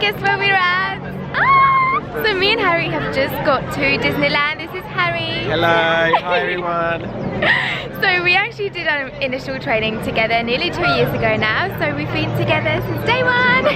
guess where we're at? Ah! So me and Harry have just got to Disneyland. This is Harry. Hello, hi everyone. So we actually did our initial training together nearly 2 years ago now. So we've been together since day one.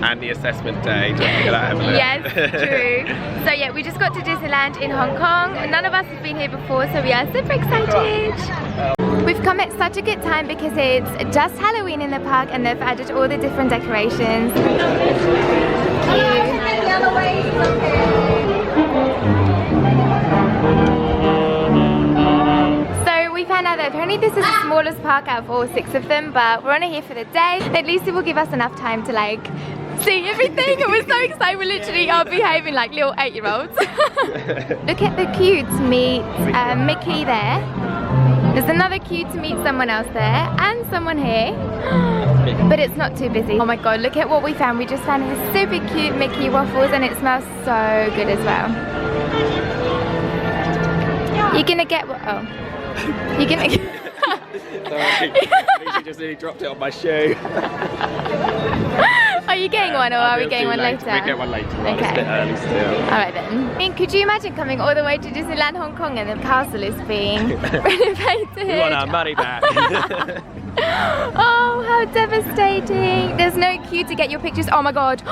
And the assessment day, don't forget that, Evelin. Yes, true. So yeah, we just got to Disneyland in Hong Kong. None of us have been here before, so we are super excited. We've come at such a good time because it's just Halloween in the park and they've added all the different decorations. So we found out that apparently this is the smallest park out of all 6 of them, but we're only here for the day. At least it will give us enough time to like see everything, and we're so excited. We literally are behaving like little 8-year-olds. Look at the queue to meet Mickey there. There's another queue to meet someone else there and someone here, but it's not too busy. Oh my god, look at what we found. We just found this super cute Mickey waffles and it smells so good as well. You're gonna get what? Oh, you're gonna get Sorry, she just nearly dropped it on my shoe. Are you getting one or are we getting one later? We'll get one later. Okay. It's a bit early still. Alright then. I mean, could you imagine coming all the way to Disneyland Hong Kong and the castle is being renovated? We want our money back. Oh, how devastating. There's no queue to get your pictures. Oh my god.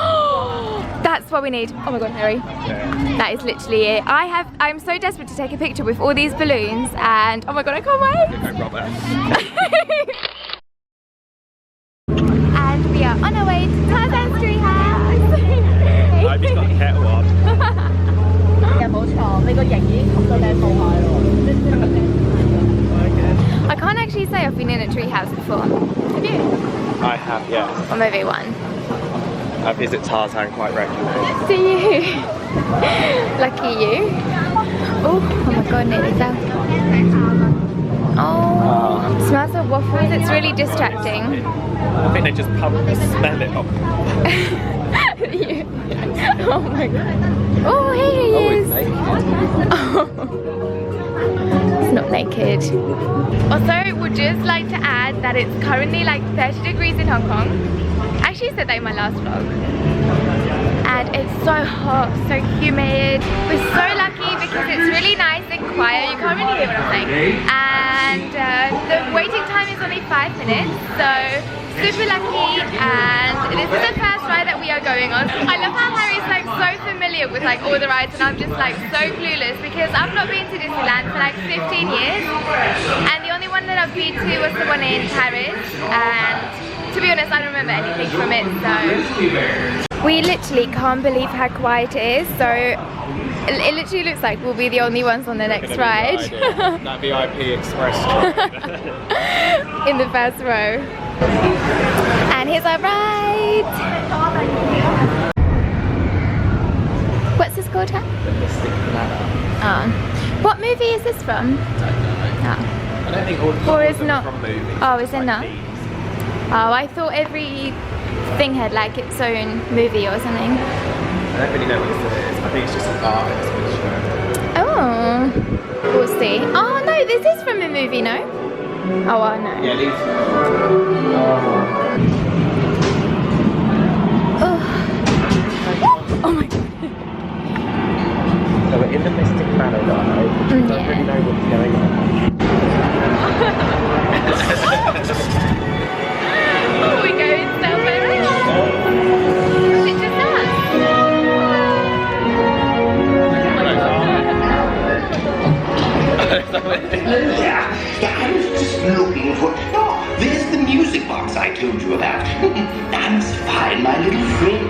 That's what we need. Oh my god, Harry. Yeah. That is literally it. I'm so desperate to take a picture with all these balloons and oh my god, I can't wait. Okay, Robert. And we are on our way to Tarzan's treehouse. I've just got the kettle on. I can't actually say I've been in a treehouse before. Have you? I have, yes. Or maybe one. I visit Tarzan quite regularly. Do you? Lucky you. Oh my god, nearly fell. Oh, smells of waffles. It's really distracting. I think they just pumped the smell it up. Oh my god. Oh, here he is. Oh. It's not naked. Also, would just like to add that it's currently like 30 degrees in Hong Kong. I actually said that in my last vlog. And it's so hot, so humid. We're so lucky because it's really nice and quiet. You can't really hear what I'm saying. And the waiting time is only 5 minutes, so super lucky. And this is the first ride that we are going on. I love how Harry's like so familiar with like all the rides and I'm just like so clueless because I've not been to Disneyland for like 15 years. And the only one that I've been to was the one in Paris. And to be honest, I don't remember anything from it, so we literally can't believe how quiet it is. So it literally looks like we'll be the only ones on the next ride. That VIP Express train. In the first row. And here's our ride. What's this called? The Mystic Manor. Oh. What movie is this from? I don't know. Oh. I don't think all Or of is them not. are from movies. Oh, is it Like not? these. Oh, I thought every thing had like its own movie or something. I don't really know what this is. I think it's just an artist picture. Oh, we'll see. Oh no, this is from a movie, no? Oh, I know. Yeah, these. Oh, oh my god. So we're in the Mystic Manor ride. I don't really know what's going on. Oh, we go in somewhere else. Is it just us? Yeah, I was just looking for... Oh, there's the music box I told you about. That's fine, my little friend.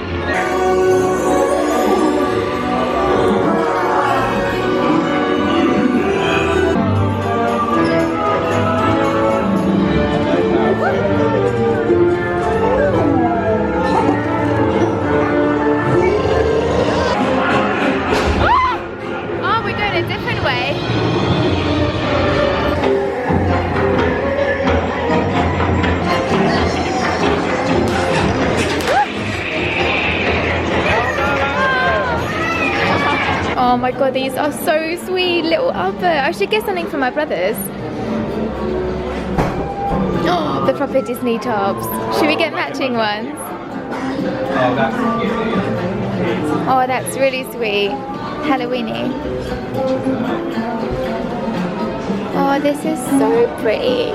Oh, we're going a different way. Oh my god, these are so sweet, little Albert. I should get something for my brothers. Oh, the proper Disney tops. Should we get matching ones? Oh, that's cute. Oh, that's really sweet. Halloweeny. Oh, this is so pretty.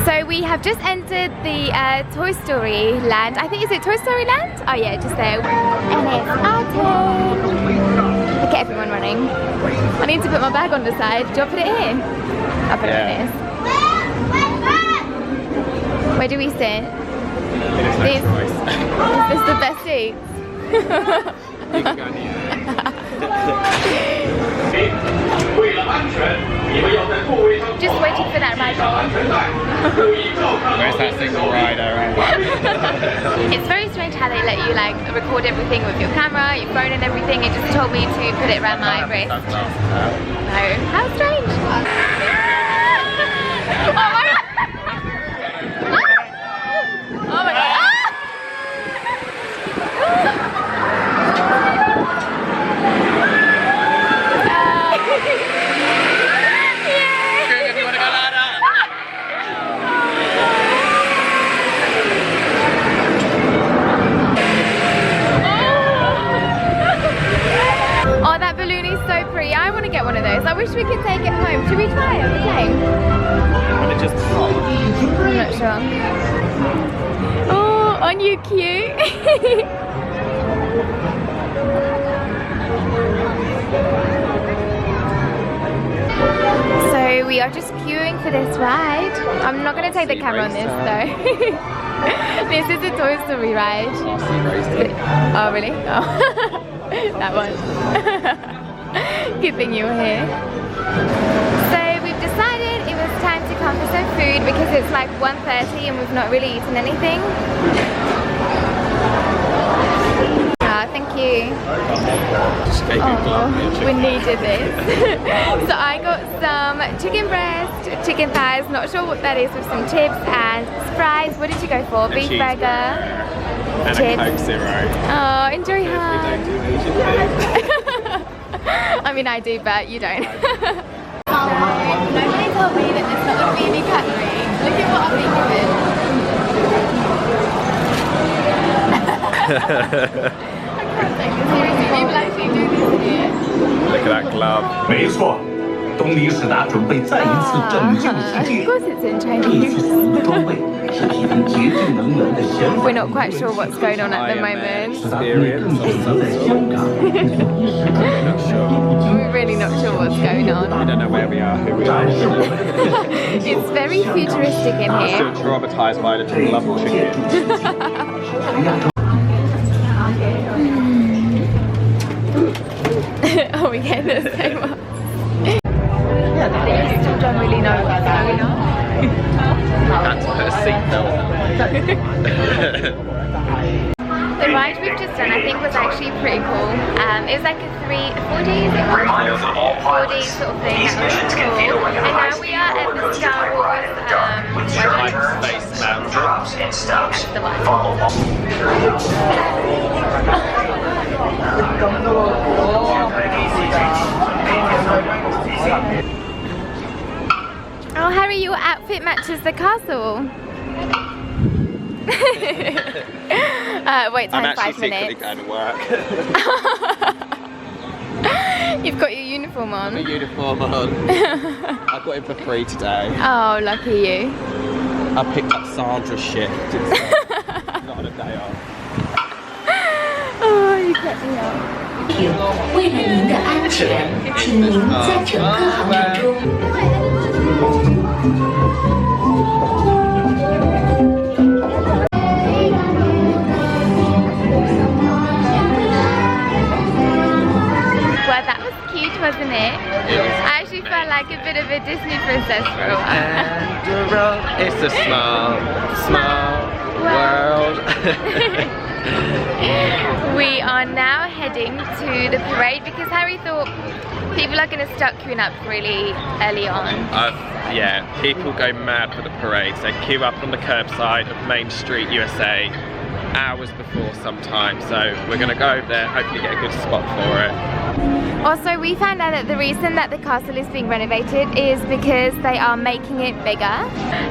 So we have just entered the Toy Story land. I think, is it Toy Story land? Oh yeah, just there. And it's our turn. Look at everyone running. I need to put my bag on the side. Do you want to put it here? I'll put it on this. Where do we sit? This is the best seats. Just waiting for that ride on. Where's that single rider? It's very strange how they let you like record everything with your camera, your phone and everything. It just told me to put it around my wrist. No, how strange. Oh my god! Oh my god! Oh, that balloon is so pretty. I want to get one of those. I wish we could take it home. Should we try it? Okay. And it just popped. I'm not sure. Oh, aren't you cute? So we are just queuing for this ride. I'm not going to take the camera on this though. This is a Toy Story ride. Oh really? Oh. That one. Good thing you were here. So we've decided it was time to come for some food because it's like 1:30 and we've not really eaten anything. Thank you. Oh, we needed this. So I got some chicken breast, chicken thighs, not sure what that is, with some chips and fries. What did you go for? Beef burger, and chips. a Coke Zero. Oh, enjoy hard. We don't do Asian food. I mean I do, but you don't. Nobody told me that there's not going to be any cutlery. Look at what I've been given. Seriously, people actually do this here. Look at that glove. 没错，东尼史达准备再一次拯救世 Of 界。 course it's in 这 Chinese. 次死于装备是提供洁净能源的先锋。 We're not quite sure what's going on at the moment. Experience or 在香港， Not sure. We're really not sure what's going We on. don't know where we are, who we are. It's very futuristic in I'm here. still traumatized by the love chicken. Oh, we get the same one. They still don't really know what's going on. Had to put a seatbelt on. The ride we've just done, I think, was actually pretty cool. It was like a 4D, is it? 4D sort of thing. That was cool. And now we are at the Star Wars Space Mountain. That's the one. Oh, Harry, your outfit matches the castle. Wait time, I'm 5 actually secretly minutes. going to work. You've got your uniform on. My uniform on. I got it for free today. Oh, lucky you. I picked up Sandra's shift. Not on a day off. Oh, you cut me up. 为了您的安全，请您在整个航程中。 Well, that was cute, wasn't it? I actually felt like a bit of a Disney princess for a while. It's a small world. We are now heading to the parade because Harry thought people are going to start queuing up really early on. Yeah, people go mad for the parades. They queue up on the curbside of Main Street, USA hours before sometime, so we're gonna go over there, hopefully get a good spot for it. Also, we found out that the reason that the castle is being renovated is because they are making it bigger.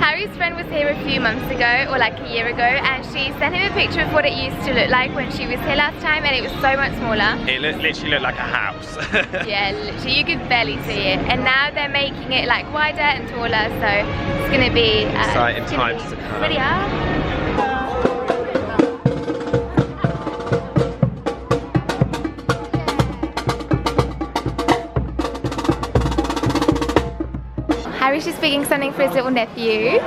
Harry's friend was here a few months ago, or like a year ago, and she sent him a picture of what it used to look like when she was here last time, and it was so much smaller. It literally looked like a house. Yeah, literally, you could barely see it. And now they're making it like wider and taller, so it's gonna be exciting times to come. Prettier. Harry's just picking something for his little nephew.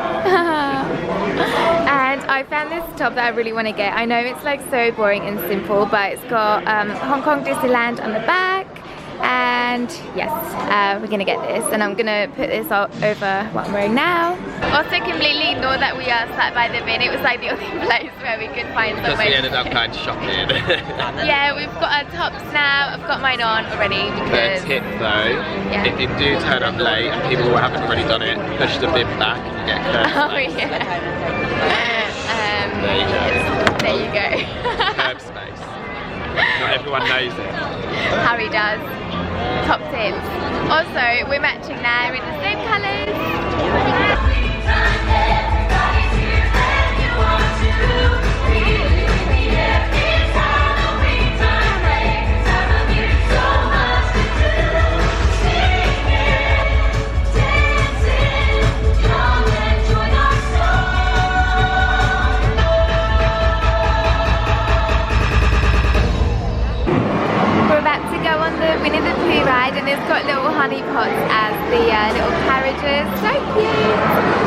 And I found this top that I really want to get. I know it's like so boring and simple, but it's got Hong Kong Disneyland on the back. And yes, we're gonna get this, and I'm gonna put this all over what I'm wearing now. Also completely ignore that we are sat by the bin. It was like the only place where we could find somewhere. Because we ended up going shopping. Yeah, we've got our tops now. I've got mine on already because... The tip though, yeah. if you do turn up late and people who haven't already done it, push the bin back and you get curb space. Oh yeah. There you go. There you go. Curb space. Not everyone knows it. Harry does. Top tips. Also, we're matching now in the same colours. And it's got little honey pots as the little carriages. So cute.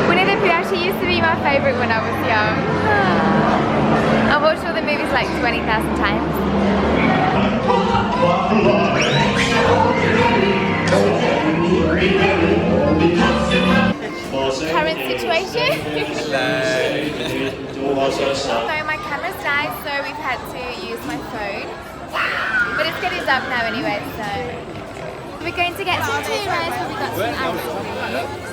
Winnie the Pooh actually used to be my favourite when I was young. I've watched all the movies like 20,000 times. Current situation. So my camera's died, so we've had to use my phone. But it's getting dark now anyway, so... We're going to get some tea rice, but we got some ice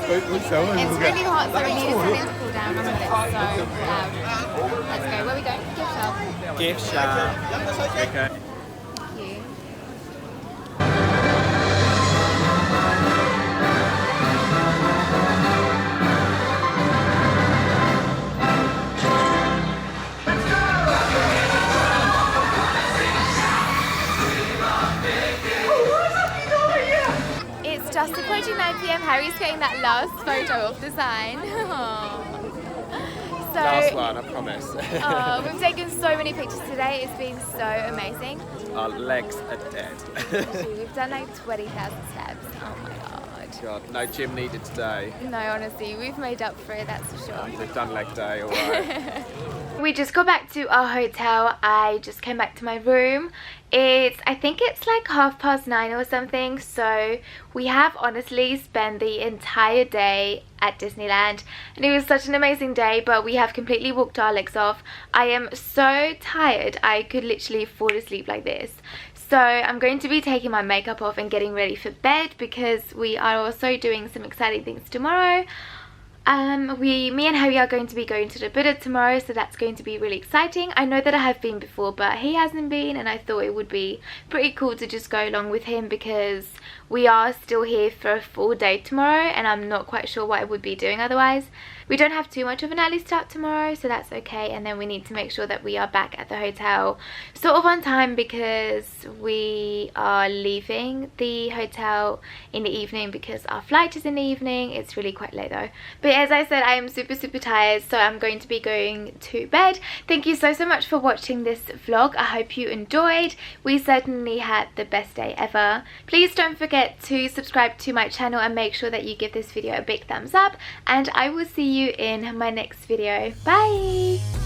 cream. It's really hot, so we need something to cool down. And it's so loud. Let's go. Where are we going? Gift shop. Gift shop. Okay. Thank you. Just approaching 9 PM, Harry's getting that last photo of the sign. So, Last one, I promise. We've taken so many pictures today, it's been so amazing. Our legs are dead. We've done like 20,000 steps, oh my god. God, no gym needed today. No, honestly, we've made up for it, that's for sure. We've done leg day, alright. We just got back to our hotel. I just came back to my room. I think it's like 9:30 or something, so we have honestly spent the entire day at Disneyland, and it was such an amazing day, but we have completely walked our legs off. I am so tired, I could literally fall asleep like this. So I'm going to be taking my makeup off and getting ready for bed because we are also doing some exciting things tomorrow. Me and Harry are going to be going to the Buddha tomorrow, so that's going to be really exciting. I know that I have been before, but he hasn't been, and I thought it would be pretty cool to just go along with him because we are still here for a full day tomorrow, and I'm not quite sure what I would be doing otherwise. We don't have too much of an early start tomorrow, so that's okay, and then we need to make sure that we are back at the hotel sort of on time because we are leaving the hotel in the evening because our flight is in the evening. It's really quite late though. But as I said, I am super tired, so I'm going to be going to bed. Thank you so much for watching this vlog. I hope you enjoyed. We certainly had the best day ever. Please don't forget to subscribe to my channel and make sure that you give this video a big thumbs up, and I will see you in my next video. Bye!